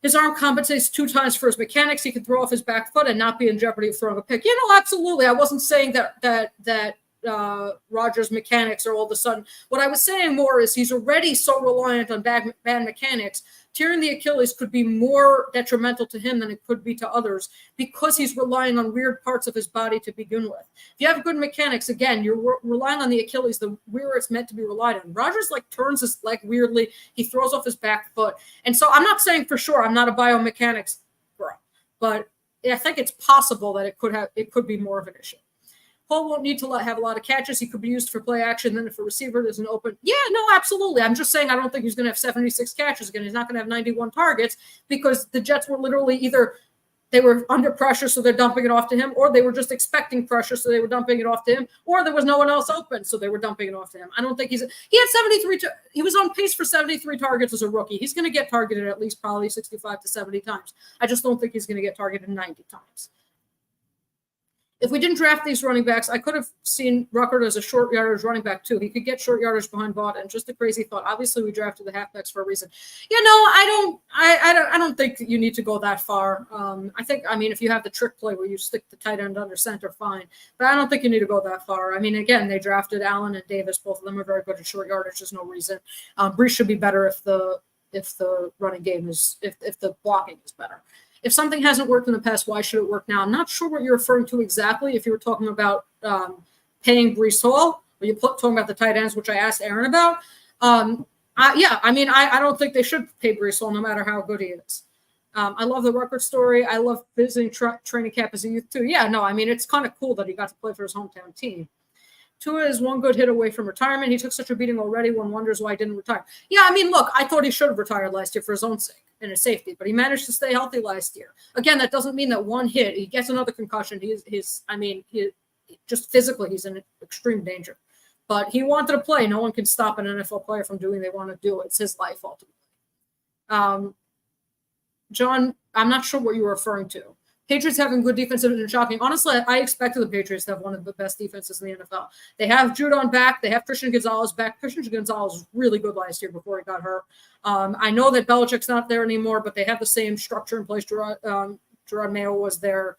His arm compensates 2 times for his mechanics. He can throw off his back foot and not be in jeopardy of throwing a pick. Absolutely. I wasn't saying that Rodgers' mechanics are all of a sudden. What I was saying more is he's already so reliant on bad mechanics. Tearing the Achilles could be more detrimental to him than it could be to others because he's relying on weird parts of his body to begin with. If you have good mechanics, again, you're relying on the Achilles, where it's meant to be relied on. Rodgers turns his leg weirdly. He throws off his back foot. And so I'm not saying for sure, I'm not a biomechanics bro, but I think it's possible that it could be more of an issue. Hall won't need to have a lot of catches. He could be used for play action. Then if a receiver isn't open, absolutely. I'm just saying I don't think he's going to have 76 catches again. He's not going to have 91 targets because the Jets were literally either they were under pressure, so they're dumping it off to him, or they were just expecting pressure, so they were dumping it off to him, or there was no one else open, so they were dumping it off to him. I don't think he had 73. He was on pace for 73 targets as a rookie. He's going to get targeted at least probably 65 to 70 times. I just don't think he's going to get targeted 90 times. If we didn't draft these running backs, I could have seen Ruckert as a short yardage running back too. He could get short yardage behind Boord, and just a crazy thought. Obviously, we drafted the halfbacks for a reason. I don't think that you need to go that far. If you have the trick play where you stick the tight end under center, fine. But I don't think you need to go that far. Again, they drafted Allen and Davis. Both of them are very good at short yardage. There's no reason. Brees should be better if the running game is if the blocking is better. If something hasn't worked in the past, why should it work now? I'm not sure what you're referring to exactly. If you were talking about paying Brees Hall, or you're talking about the tight ends, which I asked Aaron about. I don't think they should pay Brees Hall no matter how good he is. I love the Ruckert story. I love visiting training camp as a youth too. It's kind of cool that he got to play for his hometown team. Tua is one good hit away from retirement. He took such a beating already. One wonders why he didn't retire. Look, I thought he should have retired last year for his own sake and his safety, but he managed to stay healthy last year. Again, that doesn't mean that one hit, he gets another concussion. He just physically, he's in extreme danger. But he wanted to play. No one can stop an NFL player from doing what they want to do. It's his life, ultimately. John, I'm not sure what you were referring to. Patriots having good defense is shocking. Honestly, I expected the Patriots to have one of the best defenses in the NFL. They have Judon back. They have Christian Gonzalez back. Christian Gonzalez was really good last year before he got hurt. I know that Belichick's not there anymore, but they have the same structure in place. Gerard Mayo was their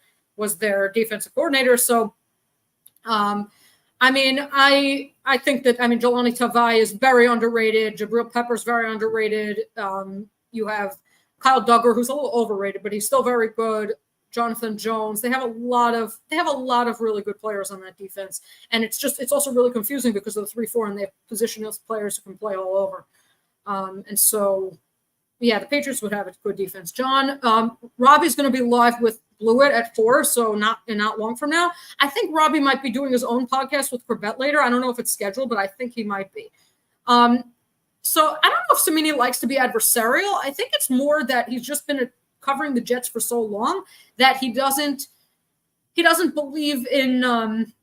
defensive coordinator. So, I think that Jelani Tavai is very underrated. Jabril Peppers very underrated. You have Kyle Duggar, who's a little overrated, but he's still very good. Jonathan Jones. They have a lot of really good players on that defense. And it's also really confusing because of the 3-4 and they have positionless players who can play all over. The Patriots would have a good defense. John, Robbie's going to be live with Blewett at 4, so not long from now. I think Robbie might be doing his own podcast with Corbett later. I don't know if it's scheduled, but I think he might be. So I don't know if Cimini likes to be adversarial. I think it's more that he's just been covering the Jets for so long that he doesn't believe in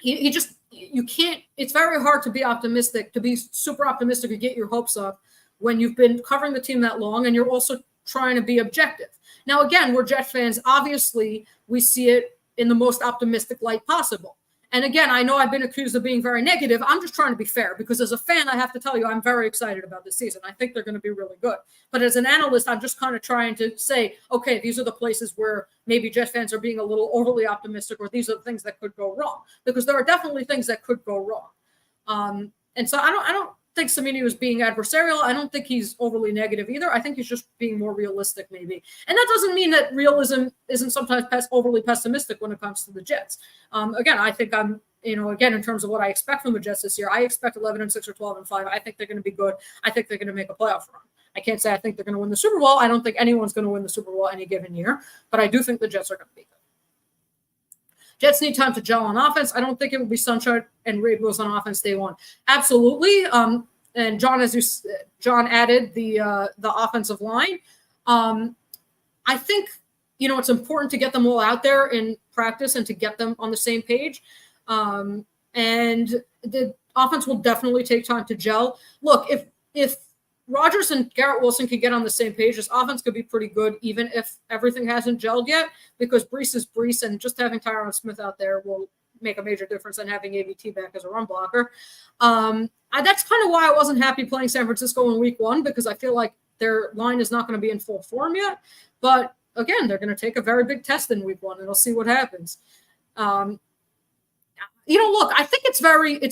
you can't, it's very hard to be optimistic, to be super optimistic or get your hopes up when you've been covering the team that long and you're also trying to be objective. Now, again, we're Jet fans. Obviously, we see it in the most optimistic light possible. And again, I know I've been accused of being very negative. I'm just trying to be fair because as a fan, I have to tell you, I'm very excited about this season. I think they're going to be really good. But as an analyst, I'm just kind of trying to say, okay, these are the places where maybe Jet fans are being a little overly optimistic, or these are the things that could go wrong, because there are definitely things that could go wrong. And so I don't think Cimini was being adversarial. I don't think he's overly negative either. I think he's just being more realistic, maybe. And that doesn't mean that realism isn't sometimes overly pessimistic when it comes to the Jets. Again, I think I'm, again, in terms of what I expect from the Jets this year, I expect 11-6 or 12-5. I think they're going to be good. I think they're going to make a playoff run. I can't say I think they're going to win the Super Bowl. I don't think anyone's going to win the Super Bowl any given year, but I do think the Jets are going to be good. Jets need time to gel on offense. I don't think it will be sunshine and rainbows on offense day one. Absolutely. And John added the offensive line. I think, it's important to get them all out there in practice and to get them on the same page. And the offense will definitely take time to gel. Look, if Rodgers and Garrett Wilson can get on the same page, this offense could be pretty good, even if everything hasn't gelled yet, because Brees is Brees, and just having Tyron Smith out there will make a major difference than having AVT back as a run blocker. That's kind of why I wasn't happy playing San Francisco in week 1, because I feel like their line is not going to be in full form yet. But again, they're going to take a very big test in week 1, and we'll see what happens. Look, I think it's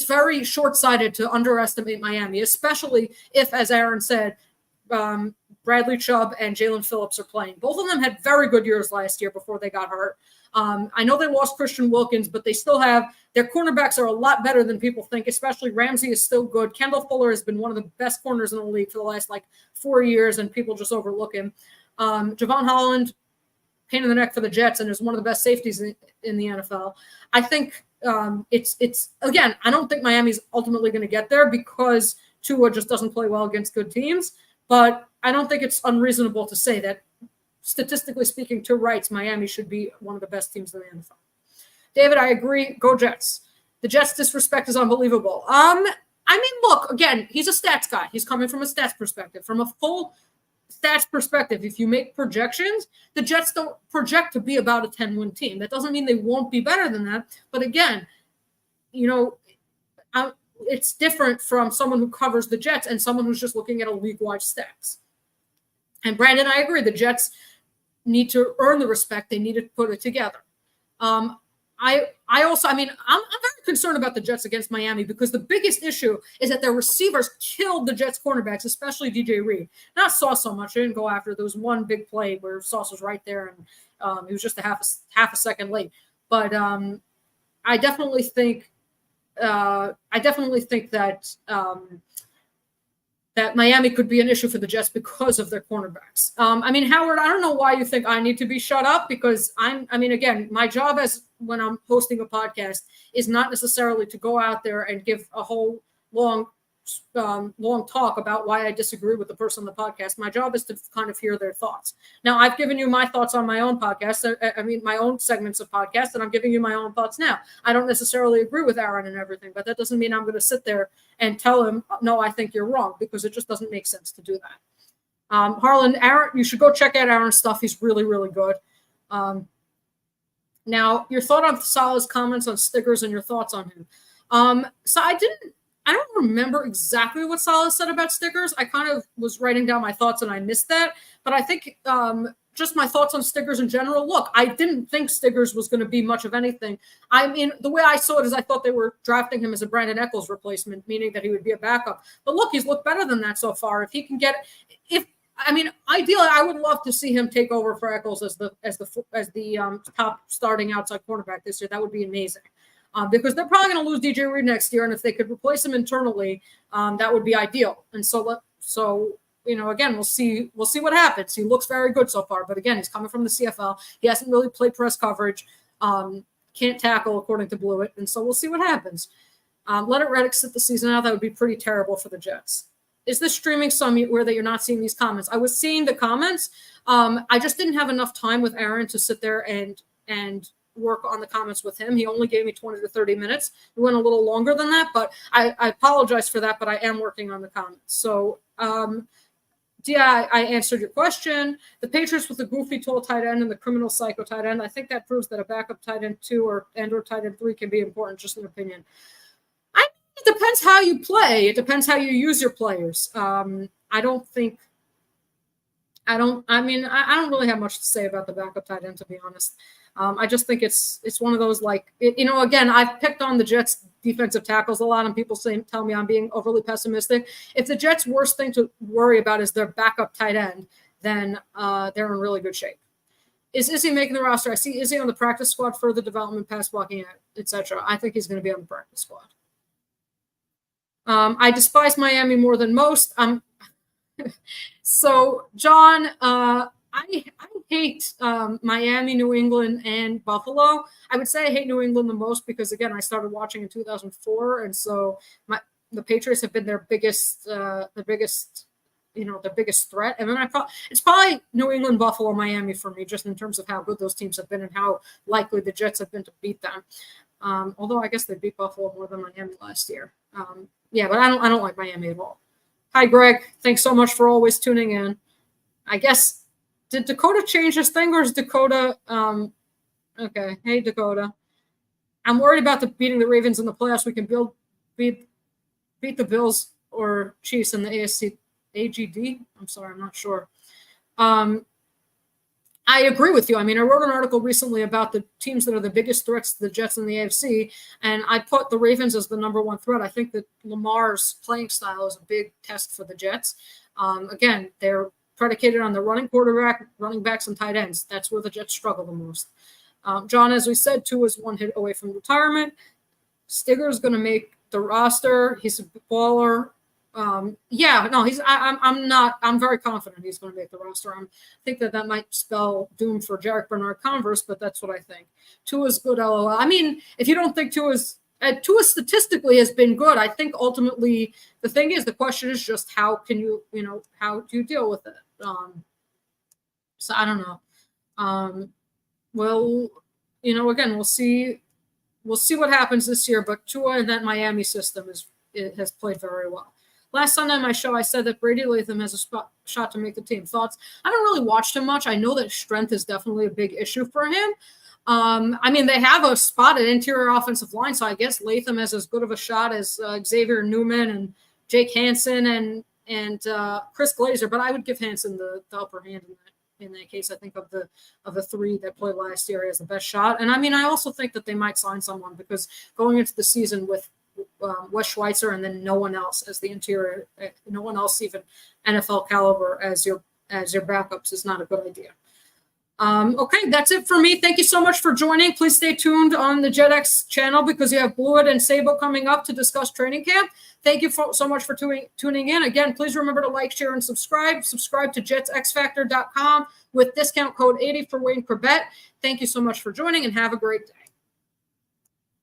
very short-sighted to underestimate Miami, especially if, as Aaron said, Bradley Chubb and Jalen Phillips are playing. Both of them had very good years last year before they got hurt. I know they lost Christian Wilkins, but they still have their cornerbacks are a lot better than people think, especially Ramsey is still good. Kendall Fuller has been one of the best corners in the league for the last 4 years, and people just overlook him. Javon Holland, pain in the neck for the Jets, and is one of the best safeties in the NFL. I think it's again, I don't think Miami's ultimately going to get there because Tua just doesn't play well against good teams, but I don't think it's unreasonable to say that statistically speaking, to rights, Miami should be one of the best teams in the NFL. David, I agree. Go Jets. The Jets' disrespect is unbelievable. Look, again, he's a stats guy. He's coming from a stats perspective. From a full stats perspective, if you make projections, the Jets don't project to be about a 10-win team. That doesn't mean they won't be better than that. But again, it's different from someone who covers the Jets and someone who's just looking at a league-wide stats. And Brandon, I agree. The Jets need to earn the respect. They need to put it together. I'm very concerned about the Jets against Miami because the biggest issue is that their receivers killed the Jets cornerbacks, especially DJ Reed. Not Sauce so much. They didn't go after. There was one big play where Sauce was right there and he was just a half a second late. But I definitely think that that Miami could be an issue for the Jets because of their cornerbacks. Howard, I don't know why you think I need to be shut up because again, my job when I'm hosting a podcast is not necessarily to go out there and give a whole long talk about why I disagree with the person on the podcast. My job is to kind of hear their thoughts. Now, I've given you my thoughts on my own podcast. My own segments of podcasts, and I'm giving you my own thoughts now. I don't necessarily agree with Aaron and everything, but that doesn't mean I'm going to sit there and tell him, no, I think you're wrong, because it just doesn't make sense to do that. Harlan, Aaron, you should go check out Aaron's stuff. He's really, really good. Now, your thought on Salah's comments on Stiggers and your thoughts on him. So I don't remember exactly what Salah said about Stiggers. I kind of was writing down my thoughts and I missed that. But I think just my thoughts on Stiggers in general. Look, I didn't think Stiggers was going to be much of anything. The way I saw it is I thought they were drafting him as a Brandon Eccles replacement, meaning that he would be a backup. But look, he's looked better than that so far. If he can ideally, I would love to see him take over for Eccles as the top starting outside cornerback this year. That would be amazing. Because they're probably going to lose DJ Reed next year, and if they could replace him internally, that would be ideal. And again, we'll see what happens. He looks very good so far, but again, he's coming from the CFL. He hasn't really played press coverage, can't tackle according to Blewett, and so we'll see what happens. Let it Reddick sit the season out. That would be pretty terrible for the Jets. Is this streaming somewhere that you're not seeing these comments? I was seeing the comments. I just didn't have enough time with Aaron to sit there and work on the comments with him. He only gave me 20 to 30 minutes. It went a little longer than that, but I apologize for that, but I am working on the comments. So, yeah, I answered your question. The Patriots with the goofy tall tight end and the criminal psycho tight end, I think that proves that a backup tight end 2 or tight end 3 can be important, just an opinion. It depends how you play. It depends how you use your players. I don't really have much to say about the backup tight end, to be honest. I just think it's one of those, like, again, I've picked on the Jets defensive tackles a lot, and people tell me I'm being overly pessimistic. If the Jets' worst thing to worry about is their backup tight end, then they're in really good shape. Is Izzy making the roster? I see Izzy on the practice squad for the development, pass blocking, etc. I think he's going to be on the practice squad. I despise Miami more than most. So, John, I hate Miami, New England, and Buffalo. I would say I hate New England the most because, again, I started watching in 2004, and so the Patriots have been their biggest threat. And then it's probably New England, Buffalo, Miami for me, just in terms of how good those teams have been and how likely the Jets have been to beat them. Although I guess they beat Buffalo more than Miami last year. Yeah, but I don't like Miami at all. Hi, Greg. Thanks so much for always tuning in. I guess, did Dakota change his thing, or is Dakota okay? Hey, Dakota. I'm worried about beating the Ravens in the playoffs. We can beat the Bills or Chiefs in the AGD. I'm sorry, I'm not sure. I agree with you. I mean, I wrote an article recently about the teams that are the biggest threats to the Jets in the AFC, and I put the Ravens as the number one threat. I think that Lamar's playing style is a big test for the Jets. Again, they're predicated on the running quarterback, running backs, and tight ends. That's where the Jets struggle the most. John, as we said, Tua is one hit away from retirement. Stigger's going to make the roster. He's a baller. I'm very confident he's going to make the roster. I think that might spell doom for Jarek Bernard Converse, but that's what I think. Tua's good, LOL. I mean, if you don't think Tua statistically has been good, I think ultimately the question is just how do you deal with it? So I don't know. Again, we'll see what happens this year, but Tua in that Miami system has played very well. Last Sunday on my show, I said that Brady Latham has a shot to make the team. Thoughts? I haven't really watched him much. I know that strength is definitely a big issue for him. They have a spot at interior offensive line, so I guess Latham has as good of a shot as Xavier Newman and Jake Hansen and Chris Glazer, but I would give Hansen the upper hand in that case. I think of the three that played last year, he has the best shot. And I also think that they might sign someone because going into the season with Wes Schweitzer and then no one else as the interior, no one else even NFL caliber as your backups is not a good idea. Okay, that's it for me. Thank you so much for joining. Please stay tuned on the JetX channel because you have Boord and Sabo coming up to discuss training camp. Thank you so much for tuning in. Again, please remember to like, share, and subscribe. Subscribe to jetsxfactor.com with discount code 80 for Wayne Corbett. Thank you so much for joining and have a great day.